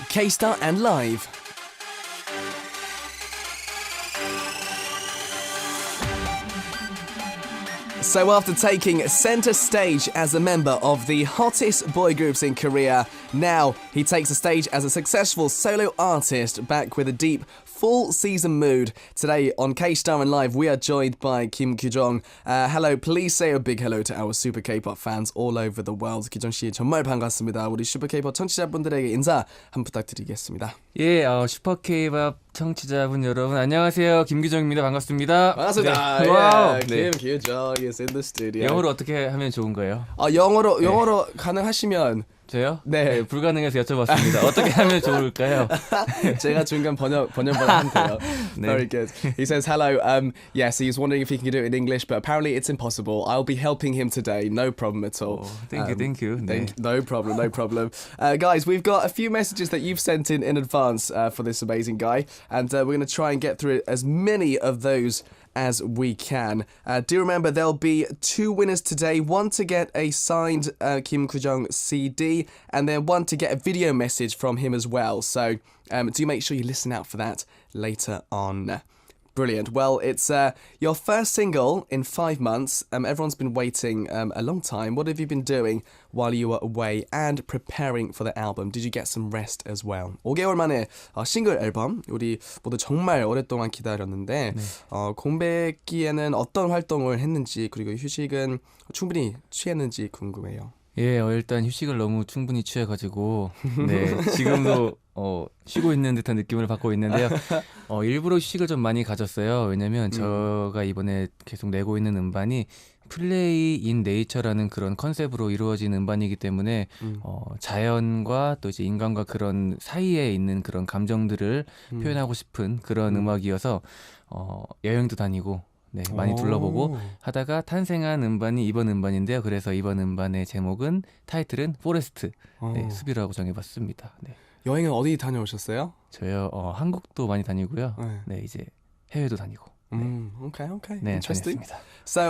K-Star and Live. So after taking center stage as a member of the hottest boy groups in Korea, now he takes the stage as a successful solo artist, back with a deep full season mood. Today on K-Star and Live, we are joined by Kim Jong. Hello, please say a big hello to our Super K-pop fans all over the world. 기정 씨 정말 반갑습니다. 우리 Super K-pop 청취자분들에게 인사 한번 부탁드리겠습니다. 예, 슈퍼 K-pop 청취자분 여러분 안녕하세요. 김규정입니다. 반갑습니다. 반갑습니다. 네. 와우. Kim Jong is in the studio. 영어로 어떻게 하면 좋은 거예요? 영어로 가능하시면 저요? 네. 불가능해서 여쭤봤습니다. 어떻게 하면 좋을까요? 제가 중간 번역을 한대요. Very good. He says hello. Yes, he's wondering if he can do it in English, but apparently it's impossible. I'll be helping him today. No problem at all. Thank you. 네. No problem. Guys, we've got a few messages that you've sent in advance for this amazing guy, and we're going to try and get through as many of those as we can. Do remember there'll be two winners today, one to get a signed Kim Jong CD and then one to get a video message from him as well. So do make sure you listen out for that later on. Brilliant. Well, it's your first single in 5 months. Everyone's been waiting a long time. What have you been doing while you were away and preparing for the album? Did you get some rest as well? 5개월 만에 싱글 앨범 우리 모두 정말 오랫동안 기다렸는데 공백기에는 어떤 활동을 했는지 그리고 휴식은 충분히 취했는지 궁금해요. 예, 일단 휴식을 너무 충분히 취해가지고 네, 지금도 쉬고 있는 듯한 느낌을 받고 있는데요. 일부러 휴식을 좀 많이 가졌어요. 왜냐면 제가 이번에 계속 내고 있는 음반이 플레이 인 네이처라는 그런 컨셉으로 이루어진 음반이기 때문에 자연과 또 이제 인간과 그런 사이에 있는 그런 감정들을 표현하고 싶은 그런 음악이어서 여행도 다니고 네, 많이 둘러보고 하다가 탄생한 음반이 이번 음반인데요. 그래서 이번 음반의 제목은 타이틀은 포레스트, 네, 숲이라고 정해봤습니다. 네. 여행은 어디 다녀오셨어요? 저요 한국도 많이 다니고요. 네, 이제 해외도 다니고. Okay. 네, Interesting. 다녔습니다. So,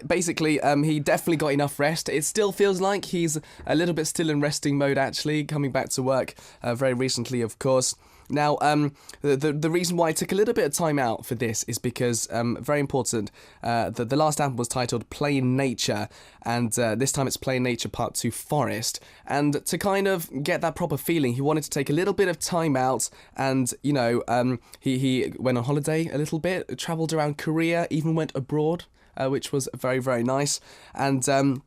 basically, he definitely got enough rest. It still feels like he's a little bit still in resting mode, actually, coming back to work very recently, of course. Now, the reason why I took a little bit of time out for this is because, very important, the last album was titled Plain Nature, and this time it's Plain Nature Part 2 Forest. And to kind of get that proper feeling, he wanted to take a little bit of time out, and, you know, he went on holiday a little bit, travelled around Korea, even went abroad, which was very, very nice. And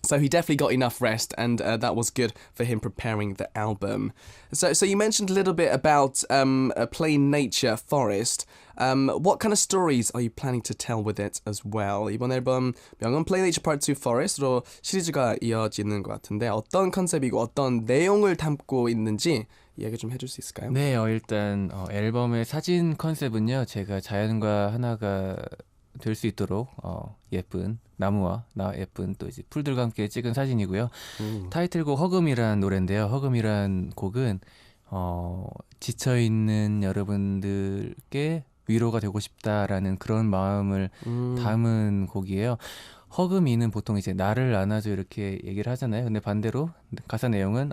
so he definitely got enough rest, and that was good for him preparing the album. So you mentioned a little bit about a Plain Nature Forest. What kind of stories are you planning to tell with it as well? 이번 앨범 명은 Plain Nature Part 2 Forest로 시리즈가 이어지는 것 같은데 어떤 컨셉이고 어떤 내용을 담고 있는지 이야기 좀 해줄 수 있을까요? 네, 일단 앨범의 사진 컨셉은요. 제가 자연과 하나가 될 수 있도록 예쁜 나무와 예쁜 또 이제 풀들과 함께 찍은 사진이고요. 타이틀곡 허금이란 노래인데요. 허금이란 곡은 지쳐있는 여러분들께 위로가 되고 싶다라는 그런 마음을 담은 곡이에요. 허금이는 보통 이제 나를 안아줘 이렇게 얘기를 하잖아요. 근데 반대로 가사 내용은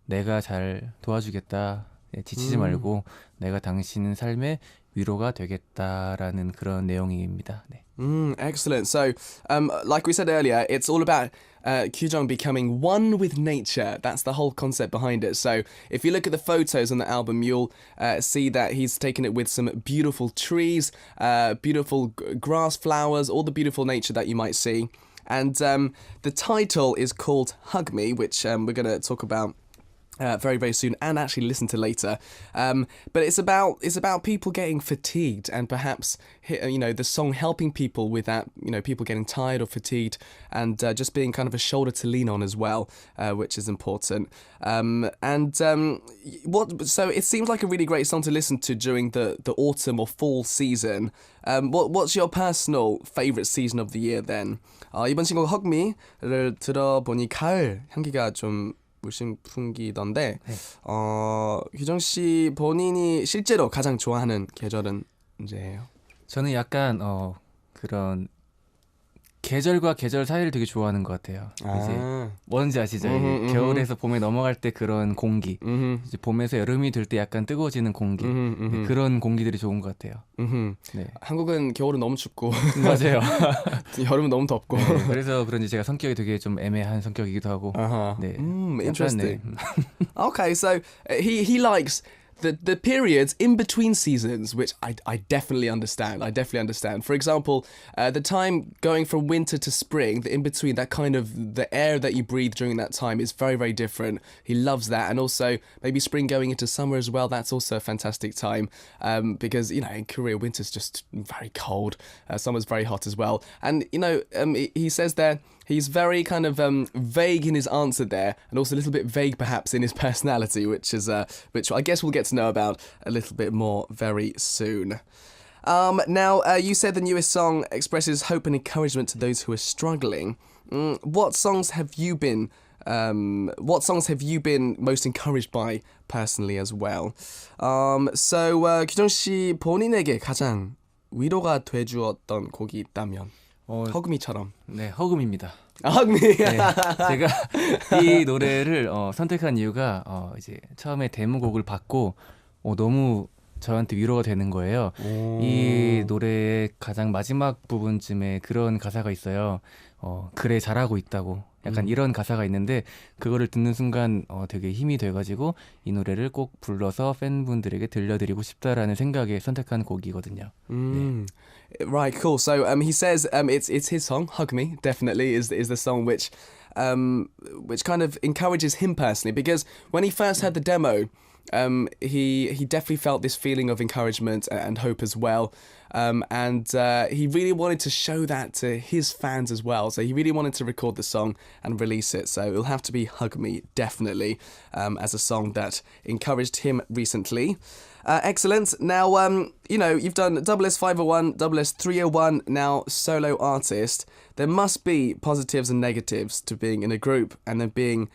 내가 잘 도와주겠다. 지치지 말고 내가 당신 삶에 위로가 되겠다라는 그런 내용입니다. 네. Excellent. So, like we said earlier, it's all about Kyujong becoming one with nature. That's the whole concept behind it. So, if you look at the photos on the album, you'll see that he's taken it with some beautiful trees, beautiful grass, flowers, all the beautiful nature that you might see. And the title is called Hug Me, which we're going to talk about very, very soon, and actually listen to later. But it's about people getting fatigued, and perhaps the song helping people with that. People getting tired or fatigued, and just being kind of a shoulder to lean on as well, which is important. So it seems like a really great song to listen to during the autumn or fall season. What's your personal favorite season of the year then? 이번 신곡 Hug Me를 들어보니 가을 향기가 좀 물씬 풍기던데 규정 씨 본인이 실제로 가장 좋아하는 계절은 언제예요? 저는 약간 그런 계절과 계절 사이를 되게 좋아하는 것 같아요. 이제 뭔지 아시죠? 이게 겨울에서 봄에 넘어갈 때 그런 공기, 이제 봄에서 여름이 될 때 약간 뜨거워지는 공기, 네, 그런 공기들이 좋은 것 같아요. 네. 한국은 겨울은 너무 춥고 맞아요. 여름은 너무 덥고. 네, 그래서 그런지 제가 성격이 되게 좀 애매한 성격이기도 하고. 네. Interesting. 약간, 네. Okay, so he likes the periods in between seasons, which I definitely understand. I definitely understand. For example, the time going from winter to spring, the in between, that kind of the air that you breathe during that time is very, very different. He loves that, and also maybe spring going into summer as well. That's also a fantastic time, because you know in Korea winter's just very cold. Summer's very hot as well, and you know he says there. He's very kind of vague in his answer there, and also a little bit vague perhaps in his personality, which I guess we'll get to know about a little bit more very soon. Now, you said the newest song expresses hope and encouragement to those who are struggling. What songs have you been most encouraged by personally as well? So 규정 씨 본인에게 가장 위로가 돼주었던 곡이 있다면? 허금이처럼. 네, 허금입니다. 허금이. 네, 제가 이 노래를 선택한 이유가 이제 처음에 데모곡을 받고 너무 저한테 위로가 되는 거예요. 이 노래의 가장 마지막 부분쯤에 그런 가사가 있어요. 그래 잘하고 있다고. 약간 이런 가사가 있는데 그거를 듣는 순간 되게 힘이 돼가지고 이 노래를 꼭 불러서 팬분들에게 들려드리고 싶다라는 생각에 선택한 곡이거든요. 네. Right, cool. So he says it's his song. Hug Me definitely is the song which kind of encourages him personally, because when he first heard the demo, he definitely felt this feeling of encouragement and hope as well. And he really wanted to show that to his fans as well. So he really wanted to record the song and release it. So it'll have to be Hug Me, definitely, as a song that encouraged him recently. Excellent. Now, you know, you've done SS501, SS301, now solo artist. There must be positives and negatives to being in a group and then being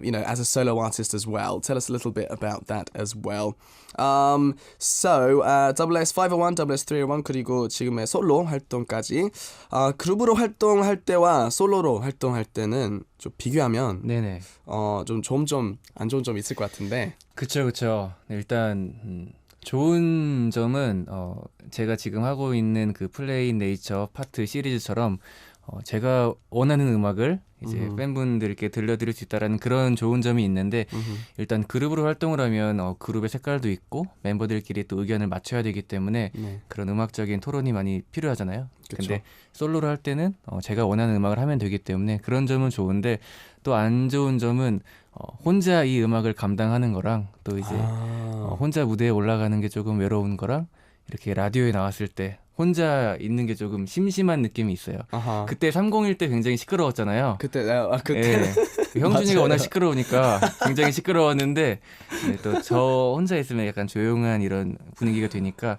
you know, as a solo artist as well. Tell us a little bit about that as well. So, SS501, SS301, 그리고 지금의 솔로 활동까지. 그룹으로 활동할 때와 솔로로 활동할 때는 좀 비교하면 네네. 좀 좋은 점, 안 좋은 점 있을 것 같은데. 그쵸. 네, 일단 좋은 점은 제가 지금 하고 있는 그 플레이 네이처 파트 시리즈처럼 제가 원하는 음악을 이제 팬분들께 들려드릴 수 있다라는 그런 좋은 점이 있는데 일단 그룹으로 활동을 하면 그룹의 색깔도 있고 멤버들끼리 또 의견을 맞춰야 되기 때문에 그런 음악적인 토론이 많이 필요하잖아요. 그쵸. 근데 솔로로 할 때는 제가 원하는 음악을 하면 되기 때문에 그런 점은 좋은데 또 안 좋은 점은 혼자 이 음악을 감당하는 거랑 또 이제 혼자 무대에 올라가는 게 조금 외로운 거랑 이렇게 라디오에 나왔을 때 혼자 있는 게 조금 심심한 느낌이 있어요. 그때 301 때 굉장히 시끄러웠잖아요. 그때 네. 형준이가 워낙 시끄러우니까 굉장히 시끄러웠는데 네, 또 저 혼자 있으면 약간 조용한 이런 분위기가 되니까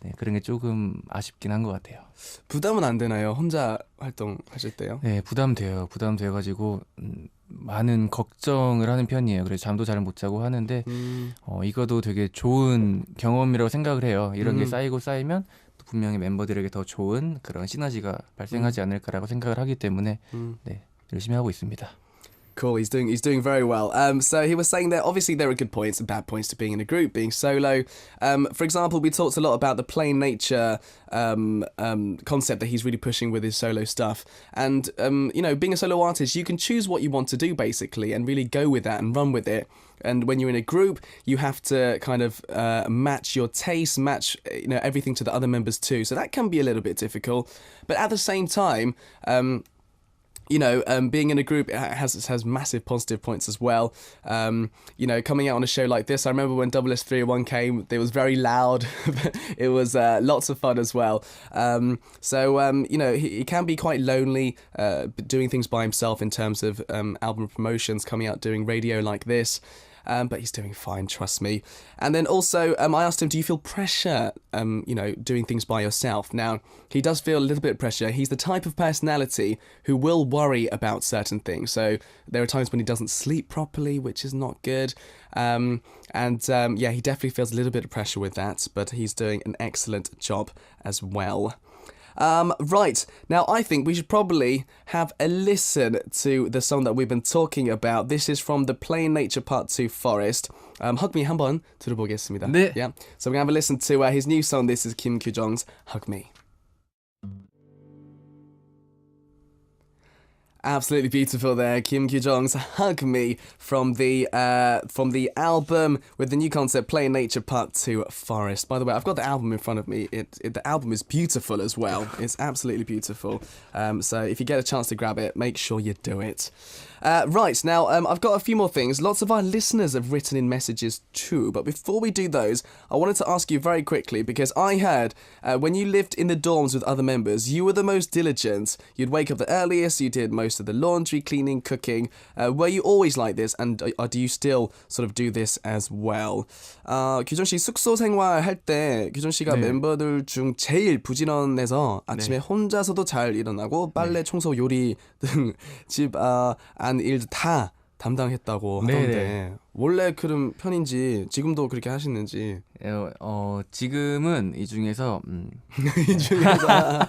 네, 그런 게 조금 아쉽긴 한 것 같아요. 부담은 안 되나요? 혼자 활동하실 때요? 네, 부담돼가지고 많은 걱정을 하는 편이에요. 그래서 잠도 잘 못 자고 하는데 이거도 되게 좋은 경험이라고 생각을 해요. 이런 게 쌓이면 또 분명히 멤버들에게 더 좋은 그런 시너지가 발생하지 않을까라고 생각을 하기 때문에 네, 열심히 하고 있습니다. Cool, he's doing very well. So he was saying that obviously there are good points and bad points to being in a group, being solo. For example, we talked a lot about the plain nature concept that he's really pushing with his solo stuff. And you know, being a solo artist, you can choose what you want to do basically and really go with that and run with it. And when you're in a group, you have to kind of match your taste, match you know everything to the other members too. So that can be a little bit difficult. But at the same time, you know, being in a group has massive positive points as well. You know, coming out on a show like this, I remember when SS301 came, it was very loud. It was lots of fun as well. So, you know, he can be quite lonely doing things by himself in terms of album promotions, coming out doing radio like this. But he's doing fine, trust me. And then also, I asked him, do you feel pressure, you know, doing things by yourself? Now, he does feel a little bit of pressure. He's the type of personality who will worry about certain things. So there are times when he doesn't sleep properly, which is not good. And yeah, he definitely feels a little bit of pressure with that, but he's doing an excellent job as well. Right, now I think we should probably have a listen to the song that we've been talking about. This is from the Plain Nature Part 2 Forest. Hug Me 한번 들어보겠습니다. 네. Yeah. So we're going to have a listen to his new song. This is Kim Kyu-jong's Hug Me. Absolutely beautiful there, Kim Kyu-jong's Hug Me from the album with the new concept Plain Nature Part 2 Forest. By the way, I've got the album in front of me. The album is beautiful as well. It's absolutely beautiful. So if you get a chance to grab it, make sure you do it. Right, now I've got a few more things. Lots of our listeners have written in messages too, but before we do those, I wanted to ask you very quickly, because I heard when you lived in the dorms with other members, you were the most diligent. You'd wake up the earliest, you did most of the laundry, cleaning, cooking. Were you always like this, and do you still sort of do this as well? 규정 씨 숙소 생활할 때 규정 씨가 네. 멤버들 중 제일 부지런해서 아침에 네. 혼자서도 잘 일어나고 빨래, 청소, 요리 등 집 안 일도 다 담당했다고 네, 하던데 네. 원래 그런 편인지 지금도 그렇게 하시는지. 지금은 이 중에서 이 중에서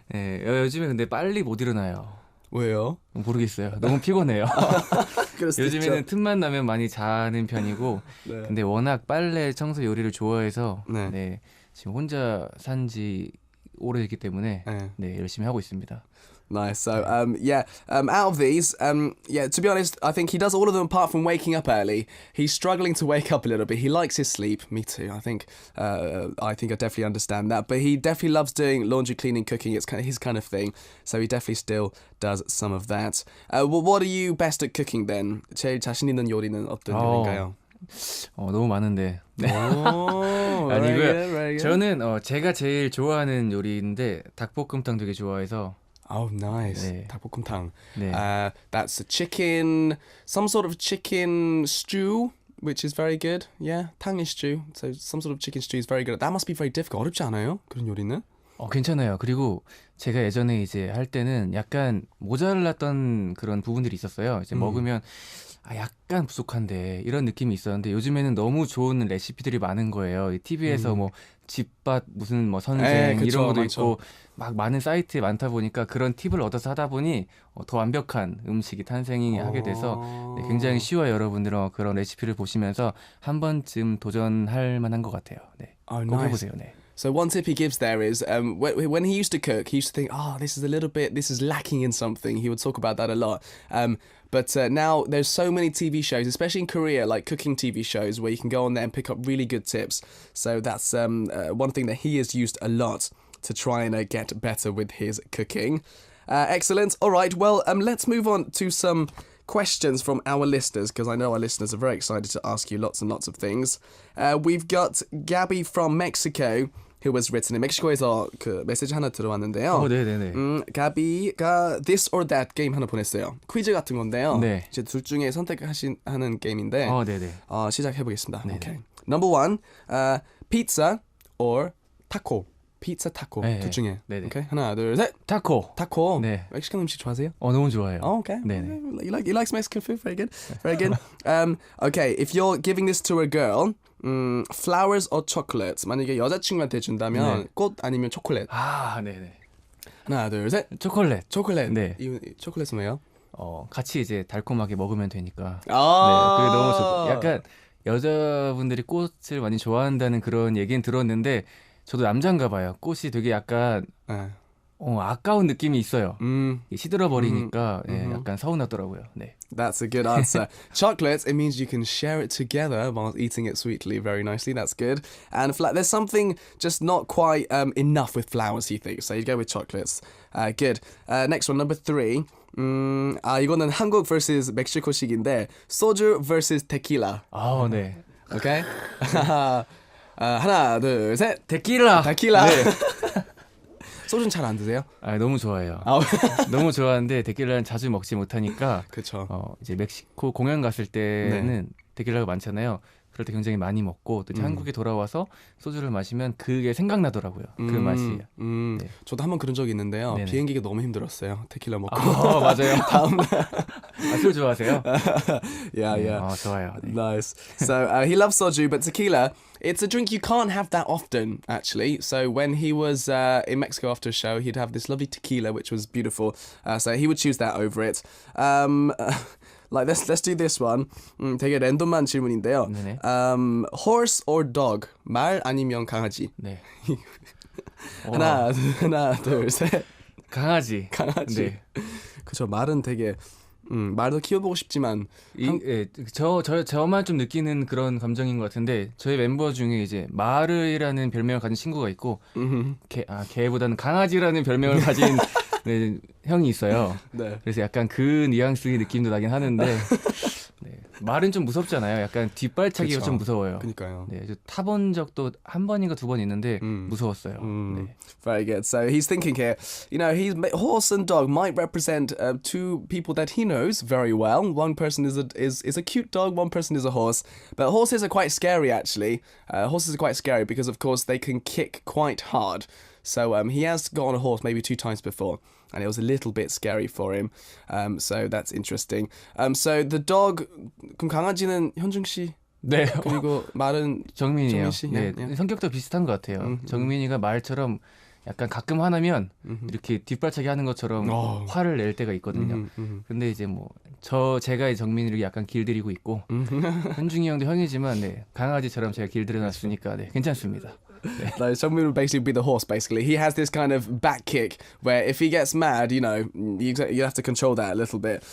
네, 요즘에 근데 빨리 못 일어나요. 왜요? 모르겠어요. 너무 피곤해요. 그럴 수도 요즘에는 있죠. 틈만 나면 많이 자는 편이고 네. 근데 워낙 빨래, 청소, 요리를 좋아해서 네. 네, 지금 혼자 산지 오래됐기 때문에 네. 네, 열심히 하고 있습니다. Nice. So, out of these, to be honest, I think he does all of them apart from waking up early. He's struggling to wake up a little bit. He likes his sleep. Me too. I think I definitely understand that. But he definitely loves doing laundry, cleaning, cooking. It's kind of his kind of thing. So he definitely still does some of that. Well, what are you best at cooking then? 제일 자신 있는 요리는 어떤 요리인가요? 너무 많은데. 네. 오, 아니고요. very good, very good. 저는 제가 제일 좋아하는 요리인데 닭볶음탕 되게 좋아해서 Oh, nice. 네. 닭볶음탕. 네. That's a chicken, some sort of chicken stew, which is very good. Yeah, 탕이 stew. So some sort of chicken stew is very good. That must be very difficult. 어렵지 않아요? 그런 요리는? 괜찮아요. 그리고 제가 예전에 이제 할 때는 약간 모자랐던 그런 부분들이 있었어요. 이제 먹으면 약간 부족한데 이런 느낌이 있었는데 요즘에는 너무 좋은 레시피들이 많은 거예요. 이 TV에서 뭐 집밥 무슨 뭐 선생 그쵸, 이런 것도 많죠. 있고 막 많은 사이트에 많다 보니까 그런 팁을 얻어서 하다 보니 더 완벽한 음식이 탄생이 하게 돼서 네, 굉장히 쉬워요. 여러분들은 그런 레시피를 보시면서 한 번쯤 도전할 만한 것 같아요. 네, Oh, 꼭 nice. 해보세요. 네. So one tip he gives there is when he used to cook, he used to think, this is lacking in something. He would talk about that a lot. But now there's so many TV shows, especially in Korea, like cooking TV shows, where you can go on there and pick up really good tips. So that's one thing that he has used a lot to try and get better with his cooking. Excellent. All right, well, let's move on to some questions from our listeners, because I know our listeners are very excited to ask you lots and lots of things. We've got Gabby from Mexico, who has written in. 멕시코에서 그 메시지 하나 들어왔는데요. 네네네. 가비가 this or that 게임 하나 보냈어요. 퀴즈 같은 건데요. 네. 이제 둘 중에 하는 게임인데 네네. 시작해보겠습니다. 네네. Okay. Number one, pizza or taco. 피자, 타코 네, 둘 중에. 네네. Okay. 하나, 둘, 셋. 타코. 타코. 네. 멕시칸 음식 좋아하세요? 너무 좋아해요. Oh, okay. 네네. He likes Mexican food. Very good. Very good. Okay, if you're giving this to a girl, flowers or chocolates. 만약에 여자친구한테 준다면 네. 꽃 아니면 초콜릿. 네네. 하나, 둘, 셋. 초콜릿. 초콜릿. 네. 이 초콜릿은 왜요? 같이 이제 달콤하게 먹으면 되니까. 네, 아. 그게 너무 좋고. 약간 여자분들이 꽃을 많이 좋아한다는 그런 얘기는 들었는데 저도 남자인가 봐요. 꽃이 되게 약간 네. 아까운 느낌이 있어요. 시들어 버리니까 약간 서운하더라고요. 네. That's a good answer. Chocolate, it means you can share it together while eating it sweetly very nicely. That's good. And there's something just not quite enough with flowers, you think. So you go with chocolates. Good. Next one, number 3. 이거는 한국 vs 멕시코식인데 소주 vs tequila. 네. Okay? 하나, 둘, 셋. 데킬라. tequila. 네. 소주는 잘 안 드세요? 너무 좋아해요. 너무 좋아하는데 데킬라는 자주 먹지 못하니까 그렇죠. 이제 멕시코 공연 갔을 때는 데킬라가 많잖아요. 그럴 때 굉장히 많이 먹고 또 한국에 돌아와서 소주를 마시면 그게 생각나더라고요. 그 맛이. 네. 저도 한번 그런 적이 있는데요. 네네. 비행기가 너무 힘들었어요. 테킬라 먹고. 맞아요. 다음 술 좋아하세요? Yeah, 네. yeah. 좋아요. 네. Nice. So he loves soju, but tequila, it's a drink you can't have that often, actually. So when he was in Mexico after a show, he'd have this lovely tequila, which was beautiful. So he would choose that over it. Like let's do this one. 되게 랜덤한 질문인데요. 네네. Horse or dog? 말 아니면 강아지? 네. 하나, 둘, 셋. 강아지. 네. 그쵸. 말은 되게 말도 키워보고 싶지만 저만 좀 느끼는 그런 감정인 것 같은데 저희 멤버 중에 이제 마르이라는 별명을 가진 친구가 있고 개보다는 강아지라는 별명을 가진 네, 형이 있어요. 네. 그래서 약간 그 뉘앙스의 느낌도 나긴 하는데 네, 말은 좀 무섭잖아요. 약간 뒷발차기가 그쵸. 좀 무서워요. 그러니까요. 네, 타본 적도 한 번인가 두 번 있는데 무서웠어요. 네. Very good. So he's thinking here, you know, horse and dog might represent two people that he knows very well. One person is a cute dog, one person is a horse. But horses are quite scary, actually. Horses are quite scary because, of course, they can kick quite hard. So he has got on a horse maybe 2 times before, and it was a little bit scary for him. So that's interesting. So the dog, 그럼 강아지는 현중 씨? 네. 그리고 말은 정민이에요. 정민 씨? 네, Yeah. 성격도 비슷한 것 같아요. 정민이가 말처럼 약간 가끔 화나면 이렇게 뒷발차기 하는 것처럼 화를 낼 때가 있거든요. 근데 이제 뭐 제가 이 정민이를 약간 길들이고 있고 현중이 형도 형이지만 네, 강아지처럼 제가 길들여놨으니까 네, 괜찮습니다. 네. Like Sungmin would basically be the horse. Basically, he has this kind of back kick where if he gets mad, you know, you have to control that a little bit.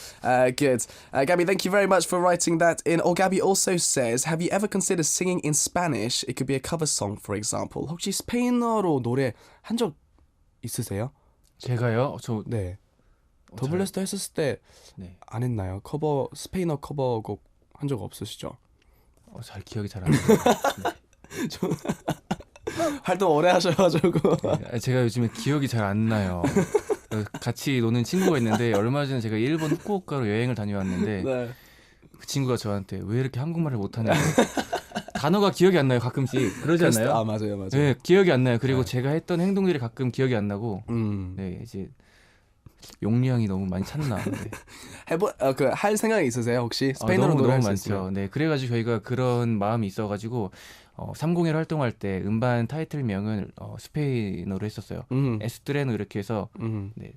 Good, Gabby. Thank you very much for writing that in. Or Gabby also says, have you ever considered singing in Spanish? It could be a cover song, for example. 혹시 스페인어로 노래 한 적 있으세요? 제가요? 네. 더블레스터 했었을 때 안 했나요? 스페인어 커버곡 한 적 없으시죠? 잘 기억이 잘 안 나요. 활동 오래 하셔가지고. 네, 제가 요즘에 기억이 잘 안 나요. 같이 노는 친구가 있는데 얼마 전에 제가 일본 후쿠오카로 여행을 다녀왔는데 네. 그 친구가 저한테 왜 이렇게 한국말을 못하냐고 단어가 기억이 안 나요. 가끔씩 그러지 않나요? 아 맞아요. 네, 기억이 안 나요. 그리고 제가 했던 행동들이 가끔 기억이 안 나고 네, 이제 용량이 너무 많이 찼나. 네. 할 생각이 있으세요 혹시? 스페인어로 너무 노래할 수 많죠. 있으면? 네, 그래가지고 저희가 그런 마음이 있어가지고 301 활동할 때 음반 타이틀명을 스페인어로 했었어요. 에스트레노 이렇게 해서 네,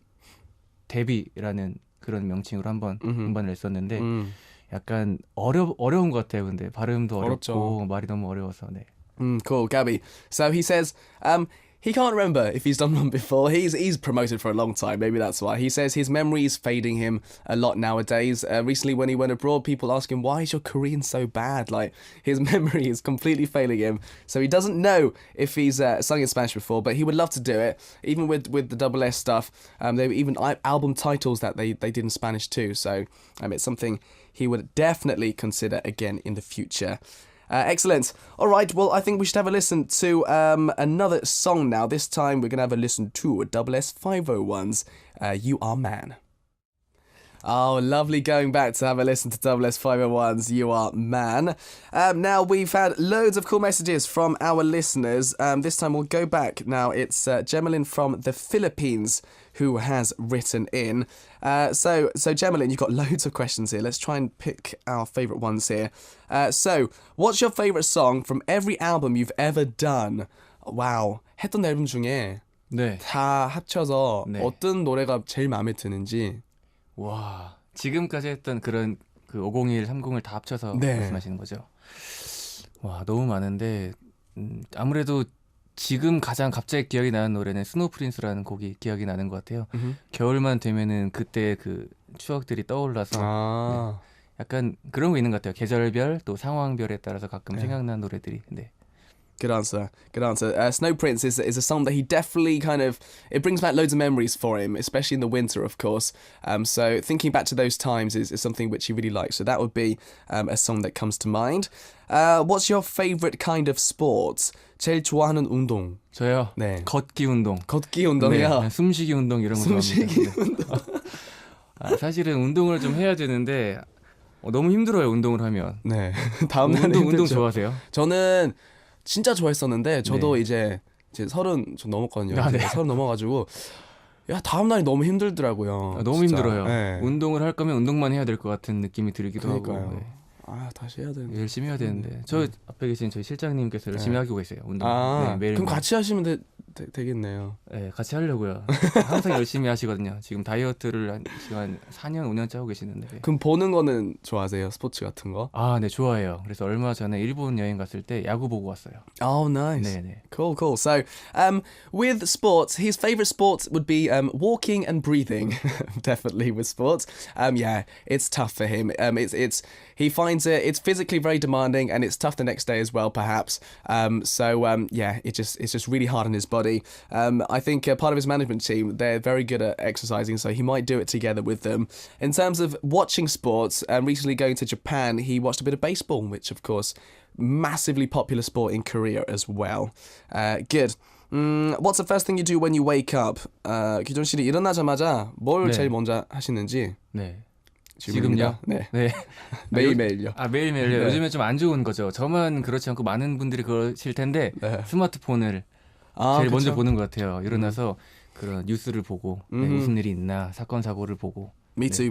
데뷔라는 그런 명칭으로 한번 음반을 냈었는데 약간 어려운 것 같아요. 근데 발음도 어렵고 어렵죠. 말이 너무 어려워서 네. Cool, Gabby. So he says, he can't remember if he's done one before. He's promoted for a long time. Maybe that's why. He says his memory is fading him a lot nowadays. Recently, when he went abroad, people ask him, why is your Korean so bad? Like, his memory is completely failing him. So he doesn't know if he's sung in Spanish before, but he would love to do it. Even with the double S stuff, there were even album titles that they did in Spanish too. So it's something he would definitely consider again in the future. Excellent. All right, well, I think we should have a listen to another song now. This time we're going to have a listen to Double S 501's You Are Man. Oh, lovely going back to have a listen to Double S 501's You Are Man. Now, we've had loads of cool messages from our listeners. This time we'll go back. Now, it's Gemelin from the Philippines who has written in. So Gemelin, you've got loads of questions here. Let's try and pick our favourite ones here. So, what's your favourite song from every album you've ever done? Wow. 했던 앨범 중에 네. 다 합쳐서 네. 어떤 노래가 제일 마음에 드는지. 와, 지금까지 했던 그런 그 501, 30을 다 합쳐서 네. 말씀하시는 거죠? 와, 너무 많은데 아무래도 지금 가장 갑자기 기억이 나는 노래는 스노우 프린스라는 곡이 기억이 나는 것 같아요. 겨울만 되면은 그때 그 추억들이 떠올라서 네. 약간 그런 거 있는 것 같아요. 계절별 또 상황별에 따라서 가끔 생각나는 노래들이. 네. Good answer. Good answer. Snow Prince is a song that he definitely it brings back loads of memories for him, especially in the winter, of course. So thinking back to those times is something which he really likes. So that would be a song that comes to mind. What's your favourite kind of sport? 제일 좋아하는 운동. 저요? 네. 걷기 운동. 걷기 운동이요? 네, 숨쉬기 운동 이런 거 숨쉬기 좋아합니다. 운동. 사실은 운동을 좀 해야 되는데 너무 힘들어요 운동을 하면. 네. 다음 날 운동 좋아하세요? 저는 진짜 좋아했었는데 저도 네. 이제 30 좀 넘었거든요. 아, 이제 네. 30 넘어가지고 야 다음 날이 너무 힘들더라고요. 너무 진짜. 힘들어요. 네. 운동을 할 거면 운동만 해야 될 것 같은 느낌이 들기도 그러니까요. 하고. 네. 아 다시 해야 되는데. 열심히 해야 되는데. 저 앞에 계신 저희 실장님께서 열심히 하고 계세요. 운동. 아 매일. 그럼 같이 하시면 되겠네요. 네, 같이 하려고요. 항상 열심히 하시거든요. 지금 다이어트를 지금 한 4년, 5년째 하고 계시는데. 그럼 보는 거는 좋아하세요? 스포츠 같은 거? 아, 네, 좋아해요. 그래서 얼마 전에 일본 여행 갔을 때 야구 보고 왔어요. Oh, nice. 네. Cool. So, with sports, his favorite sports would be walking and breathing. Definitely with sports. Yeah, it's tough for him. He finds it's physically very demanding and it's tough the next day as well, perhaps. Yeah, it's just really hard on his body. I think part of his management team, they're very good at exercising, so he might do it together with them. In terms of watching sports, recently going to Japan, he watched a bit of baseball, which of course, massively popular sport in Korea as well. Good. What's the first thing you do when you wake up? 규정 씨는 일어나자마자 뭘 네. 제일 먼저 하시는지 네. 질문입니다. 지금요? 네. 매일매일요. 매일매일요. 네. 요즘에 좀 안 좋은 거죠. 저만 그렇지 않고 많은 분들이 그러실 텐데 네. 스마트폰을 제일 먼저 보는 것 같아요. 일어나서 그런 뉴스를 보고 무슨 일이 있나 사건 사고를 보고. Me too.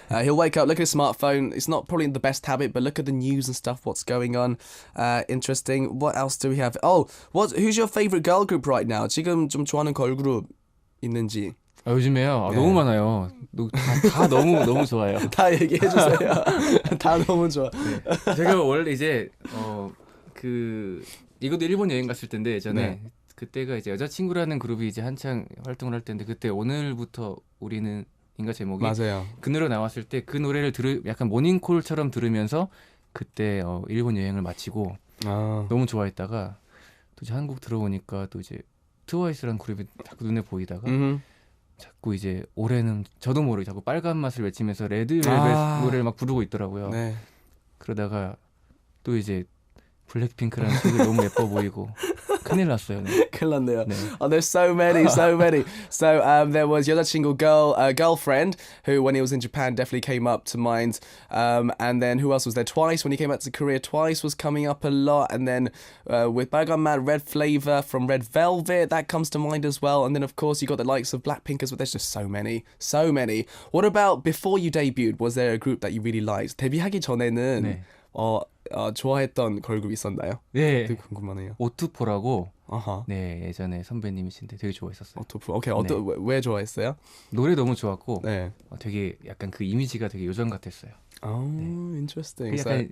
He'll wake up, look at his smartphone. It's not probably the best habit, but look at the news and stuff, what's going on. Interesting. What else do we have? Who's your favorite girl group right now? 지금 좀 좋아하는 걸그룹 있는지. 요즘에요. 네. 너무 많아요. 다 너무 좋아요. 다 얘기해주세요. 다 너무 좋아. 제가 원래 이제 이것도 일본 여행 갔을 텐데 예전에 네. 그때가 이제 여자친구라는 그룹이 이제 한창 활동을 할 때인데 그때 오늘부터 우리는 인가 제목이 맞아요. 그 노래 나왔을 때 그 노래를 약간 모닝콜처럼 들으면서 그때 일본 여행을 마치고 너무 좋아했다가 또 이제 한국 들어오니까 또 이제 트와이스라는 그룹이 자꾸 눈에 보이다가 자꾸 이제 올해는 저도 모르게 자꾸 빨간 맛을 외치면서 레드벨벳 노래를 막 부르고 있더라고요. 네. 그러다가 또 이제 블랙핑크라는 친구 너무 예뻐 보이고 큰일 났어요. 네. 큰일 났네요. 네. There's so many. So there was 여자친구 girlfriend who, when he was in Japan, definitely came up to mind. And then who else was there? Twice, when he came back to Korea, Twice was coming up a lot. And then with 빨간 맛, Red Flavor from Red Velvet, that comes to mind as well. And then of course you got the likes of Blackpink as well. There's just so many. What about before you debuted? Was there a group that you really liked? 데뷔하기 전에는 네. 좋아했던 걸그룹 있었나요? 네. 되게 궁금하네요. 오투포라고 아하. 네 예전에 선배님이신데 되게 좋아했었어요. 오토프. 오케이. 왜 좋아했어요? 노래 너무 좋았고 네. 되게 약간 그 이미지가 되게 요정 같았어요. Interesting. 그 약간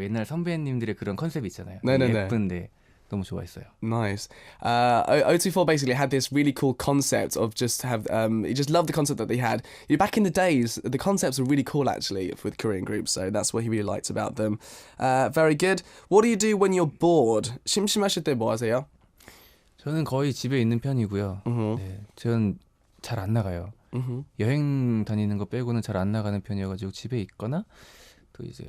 옛날 선배님들의 그런 컨셉이 있잖아요. 네네네. 예쁜데 너무 좋아했어요. Nice. O24 basically had this really cool concept of he just loved the concept that they had. Back in the days, the concepts were really cool actually with Korean groups, so that's what he really liked about them. Very good. What do you do when you're bored? 심심하실 때 뭐 하세요? 저는 거의 집에 있는 편이고요. 네, 저는 잘 안 나가요. 여행 다니는 거 빼고는 잘 안 나가는 편이어가지고 집에 있거나 또 이제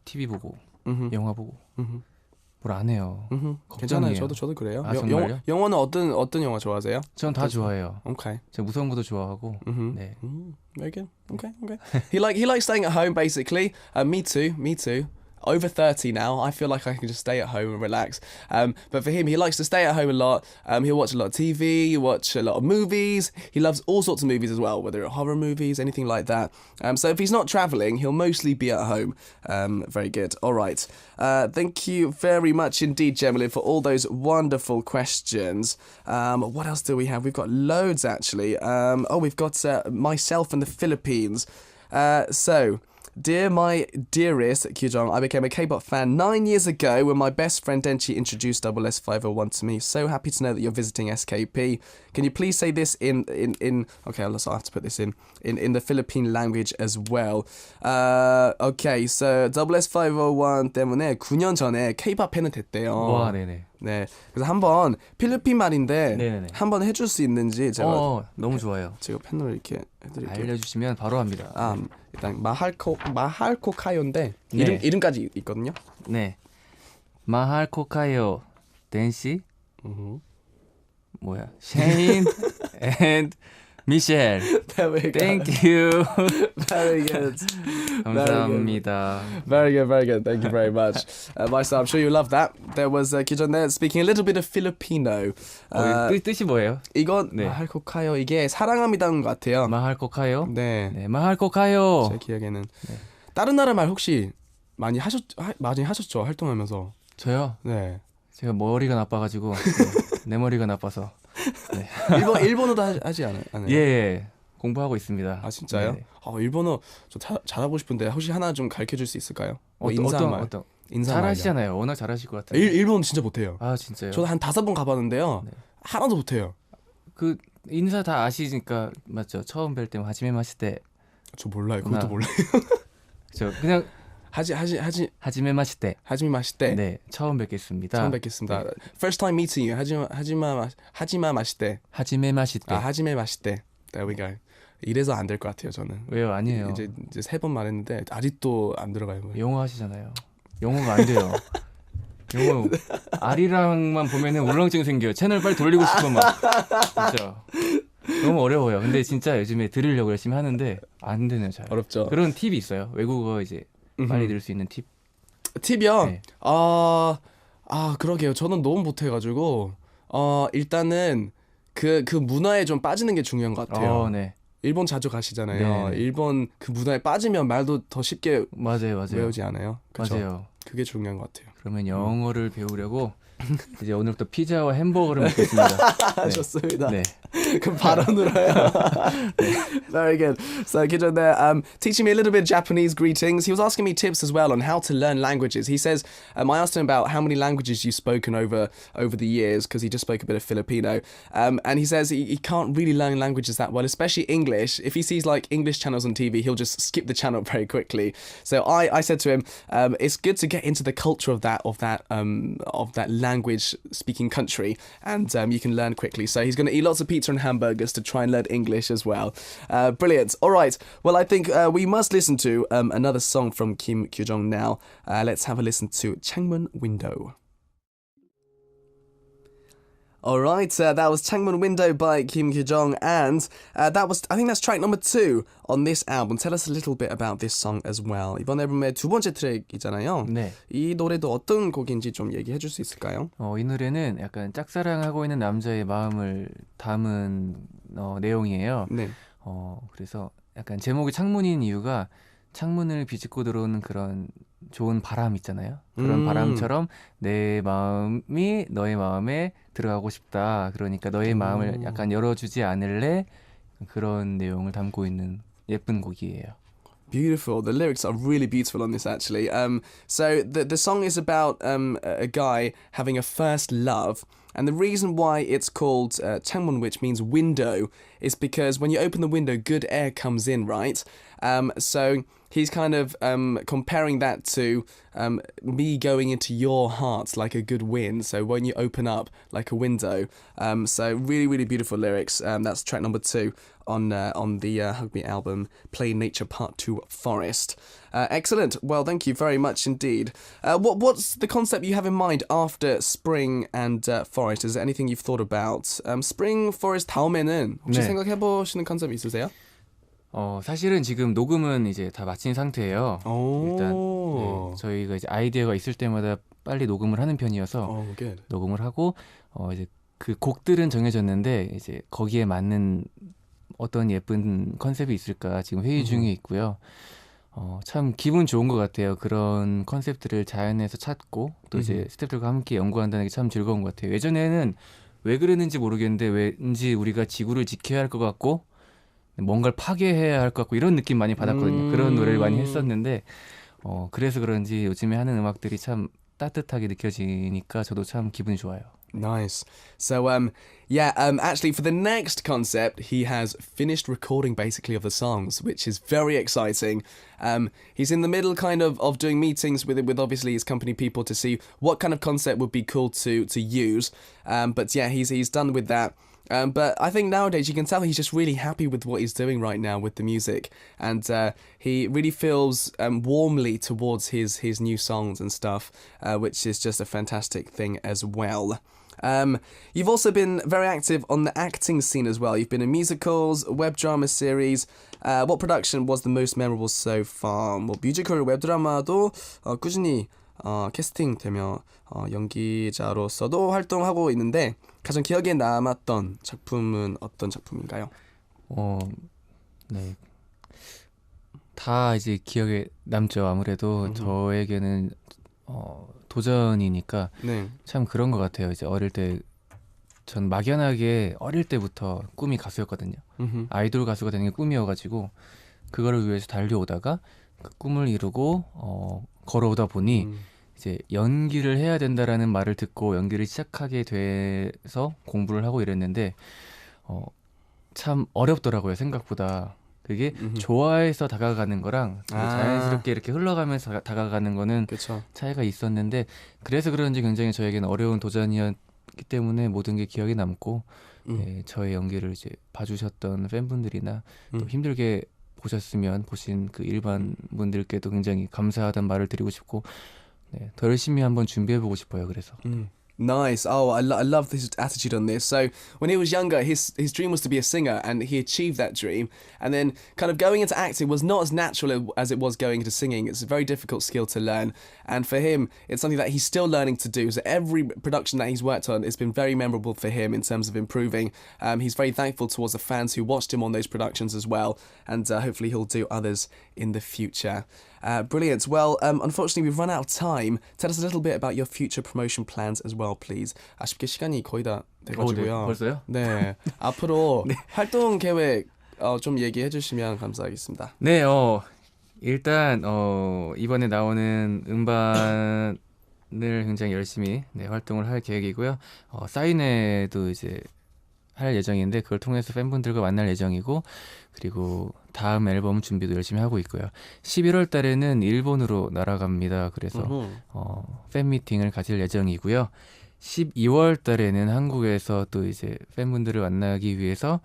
TV 보고 영화 보고 뭘 안 해요. 괜찮아요. 걱정이에요. 저도 그래요. 정말요? 영화는 어떤 영화 좋아하세요? 전 다 좋아해요. Okay. 제가 무서운 것도 좋아하고. 네. Very good. Okay. He likes staying at home basically. Me too. Over 30 now, I feel like I can just stay at home and relax. But for him, he likes to stay at home a lot. He'll watch a lot of TV, watch a lot of movies. He loves all sorts of movies as well, whether it's horror movies, anything like that. So if he's not traveling, he'll mostly be at home. Very good. All right. Thank you very much indeed, Gemilin, for all those wonderful questions. What else do we have? We've got loads, actually. We've got myself and the Philippines. Dear my dearest Kyujong, I became a K-pop fan 9 years ago when my best friend Denchi introduced S501 to me. So happy to know that you're visiting SKP. Can you please say this in okay, I'll have to put this in the Philippine language as well. Okay, so S501 때문에 9년 전에 K-pop 팬은 됐대요. 와, 네네. 네, 그래서 한번 필리핀 말인데 네네네. 한번 해줄 수 있는지 제가 너무 좋아요. 제가 펜으로 이렇게 해드릴게요. 알려주시면 바로 합니다. 일단 마할코카요인데 네. 이름까지 있거든요. 네. 마할코카요 댄시 뭐야? 셰인 and 미셸. There we go. Thank you. Very good. 감사합니다. Very good, very good. Thank you very much. Maisa, I'm sure you love that. There was Kijon there speaking a little bit of Filipino. 뜻이 뭐예요? 이건 네. 마할코카요. 이게 사랑합니다인 것 같아요. 마할코카요? 네. 네, 마할코카요. 제 기억에는 다른 나라 말 혹시 많이 하셨죠? 활동하면서. 저요? 네. 제가 머리가 나빠가지고 내 머리가 나빠서. 네. 일본어도 하지 않아요? 예, 공부하고 있습니다. 아 진짜요? 네. 일본어 좀 잘하고 싶은데 혹시 하나 좀 가르쳐 줄 수 있을까요? 인사말. 어떤 인사말. 잘하시잖아요. 워낙 잘하실 것 같아요. 일본 진짜 못해요. 아 진짜요? 저도 한 5번 가봤는데요. 네. 하나도 못해요. 그 인사 다 아시니까 맞죠? 처음 뵐 때 하지메 마시테. 저 몰라요. 그것도 몰라요. 저 그냥 하지메 마시테. 네, 처음 뵙겠습니다. 처음 뵙겠습니다. 네. First time meeting you. 하지마 마시테. 하지메 마시테. 하지메 마시테. There we go. 이래서 안 될 것 같아요, 저는. 왜요? 아니에요. 이제 3번 말했는데 아직도 안 들어가요. 영어 하시잖아요. 영어가 안 돼요. 영어 아리랑만 보면은 울렁증 생겨요. 채널 빨리 돌리고 싶어 막. 진짜. 너무 어려워요. 근데 진짜 요즘에 들으려고 열심히 하는데 안 되네요, 잘. 어렵죠. 그런 팁이 있어요. 외국어 이제 빨리 들을 수 있는 팁. 팁이요? 네. 그러게요. 저는 너무 못해가지고 일단은 그 문화에 좀 빠지는 게 중요한 것 같아요. 네. 일본 자주 가시잖아요. 네. 일본 그 문화에 빠지면 말도 더 쉽게 맞아요. 외우지 않아요? 그쵸? 맞아요. 그게 중요한 것 같아요. 그러면 영어를 배우려고 이제 오늘부터 피자와 햄버거를 먹겠습니다. 네. 좋습니다. 네. 그럼 바로 늘어요. Very good. So Kijon there teaching me a little bit of Japanese greetings. He was asking me tips as well on how to learn languages. He says, I asked him about how many languages you've spoken over the years, because he just spoke a bit of Filipino. And he says he can't really learn languages that well, especially English. If he sees like English channels on TV, he'll just skip the channel very quickly. So I said to him, it's good to get into the culture of that language speaking country, and you can learn quickly. So he's going to eat lots of pizza and hamburgers to try and learn English as well. Brilliant. All right. Well, I think we must listen to another song from Kim Kyu-jong now. Let's have a listen to 창문 Window. All right, that was 창문 Window by Kim Kyu-jong, and I think that's track number 2 on this album. Tell us a little bit about this song as well. 이번 앨범의 2번째 트랙이잖아요. 네. 이 노래도 어떤 곡인지 좀 얘기해 줄 수 있을까요? 이 노래는 약간 짝사랑하고 있는 남자의 마음을 담은 내용이에요. 네. 그래서 약간 제목이 창문인 이유가 창문을 비집고 들어오는 그런 좋은 바람 있잖아요. 그런 바람처럼 내 마음이 너의 마음에 들어가고 싶다. 그러니까 너의 마음을 약간 열어주지 않을래? 그런 내용을 담고 있는 예쁜 곡이에요. Beautiful. The lyrics are really beautiful on this, actually. So the song is about a guy having a first love. And the reason why it's called 창문, which means window, is because when you open the window, good air comes in, right? So he's kind of comparing that to me going into your heart like a good wind. So when you open up like a window. So really, really beautiful lyrics. That's track number 2 on the Hug Me album, Play Nature Part 2 Forest. Excellent. Well, thank you very much indeed. What's the concept you have in mind after spring and forest? Is there anything you've thought about? Spring, forest 다음에는 혹시 네. 생각해보시는 컨셉 있으세요? 사실은 지금 녹음은 이제 다 마친 상태예요. 일단 저희가 이제 아이디어가 있을 때마다 빨리 녹음을 하는 편이어서 good. 녹음을 하고 이제 그 곡들은 정해졌는데 이제 거기에 맞는 어떤 예쁜 컨셉이 있을까 지금 회의 중에 있고요. 참 기분 좋은 것 같아요. 그런 컨셉들을 자연에서 찾고 또 이제 스태프들과 함께 연구한다는 게 참 즐거운 것 같아요. 예전에는 왜 그랬는지 모르겠는데 왠지 우리가 지구를 지켜야 할 것 같고 뭔가를 파괴해야 할 것 같고 이런 느낌 많이 받았거든요. 그런 노래를 많이 했었는데 그래서 그런지 요즘에 하는 음악들이 참 따뜻하게 느껴지니까 저도 참 기분이 좋아요. Nice. So, actually, for the next concept, he has finished recording basically of the songs, which is very exciting. He's in the middle kind of doing meetings with obviously his company people to see what kind of concept would be cool to use. But yeah, he's done with that. But I think nowadays you can tell he's just really happy with what he's doing right now with the music, and he really feels warmly towards his new songs and stuff, which is just a fantastic thing as well. You've also been very active on the acting scene as well. You've been in musicals, web drama series. What production was the most memorable so far? 뭐 뮤지컬, 웹 드라마도 꾸준히 캐스팅되며 연기자로서도 활동하고 있는데 가장 기억에 남았던 작품은 어떤 작품인가요? 네. 다 이제 기억에 남죠. 아무래도 저에게는 도전이니까 네. 참 그런 것 같아요. 이제 어릴 때 전 막연하게 어릴 때부터 꿈이 가수였거든요. 아이돌 가수가 되는 게 꿈이어가지고 그거를 위해서 달려오다가 그 꿈을 이루고 걸어오다 보니 이제 연기를 해야 된다라는 말을 듣고 연기를 시작하게 돼서 공부를 하고 이랬는데 참 어렵더라고요. 생각보다. 그게 좋아해서 다가가는 거랑 자연스럽게 이렇게 흘러가면서 다가가는 거는 그쵸. 차이가 있었는데 그래서 그런지 굉장히 저에게는 어려운 도전이었기 때문에 모든 게 기억에 남고 네, 저의 연기를 이제 봐주셨던 팬분들이나 또 힘들게 보신 그 일반 분들께도 굉장히 감사하다는 말을 드리고 싶고 네, 더 열심히 한번 준비해보고 싶어요. 그래서 Nice. Oh, I love his attitude on this. So when he was younger, his dream was to be a singer, and he achieved that dream. And then kind of going into acting was not as natural as it was going into singing. It's a very difficult skill to learn. And for him, it's something that he's still learning to do. So every production that he's worked on has been very memorable for him in terms of improving. He's very thankful towards the fans who watched him on those productions as well. And hopefully he'll do others in the future. Brilliant. Well, unfortunately, we've run out of time. Tell us a little bit about your future promotion plans as well, please. 아쉽게 시간이 거의 다 돼가지고요. 네, 벌써요? 네. 앞으로 활동 계획 좀 얘기해 주시면 감사하겠습니다. 네, 일단 이번에 나오는 음반을 굉장히 열심히 활동을 할 계획이고요. 사인회도 이제 할 예정인데 그걸 통해서 팬분들과 만날 예정이고 그리고 다음 앨범 준비도 열심히 하고 있고요. 11월 달에는 일본으로 날아갑니다. 그래서 팬미팅을 가질 예정이고요. 12월 달에는 한국에서 또 이제 팬분들을 만나기 위해서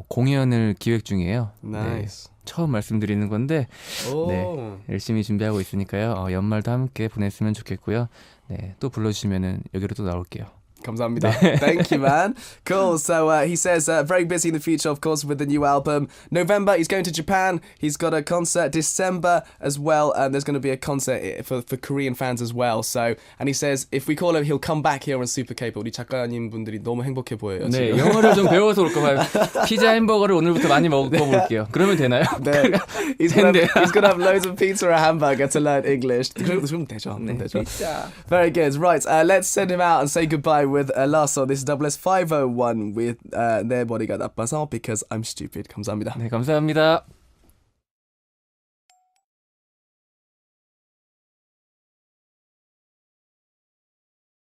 공연을 기획 중이에요. 나이스. 네, 처음 말씀드리는 건데 네, 열심히 준비하고 있으니까요. 연말도 함께 보냈으면 좋겠고요. 네, 또 불러주시면은 여기로 또 나올게요. 감사합니다. Thank you, man. Cool. So he says very busy in the future, of course, with the new album. November, he's going to Japan. He's got a concert. December as well. There's going to be a concert for Korean fans as well. So, and he says if we call him, he'll come back here on Super K-pop. 우리 작가님 분들이 너무 행복해 보여요. 네, 지금. 영어를 좀 배워서 올까 봐요. 피자 햄버거를 오늘부터 많이 먹어볼게요. 그러면 되나요? 네. He's gonna have loads of pizza or a hamburger to learn English. 그럼 되죠. 네, 되죠. 피자. Very good. Right, let's send him out and say goodbye with last song. This is SS501 with 내 머리가 나빠서 because I'm stupid. 감사합니다. 네, 감사합니다.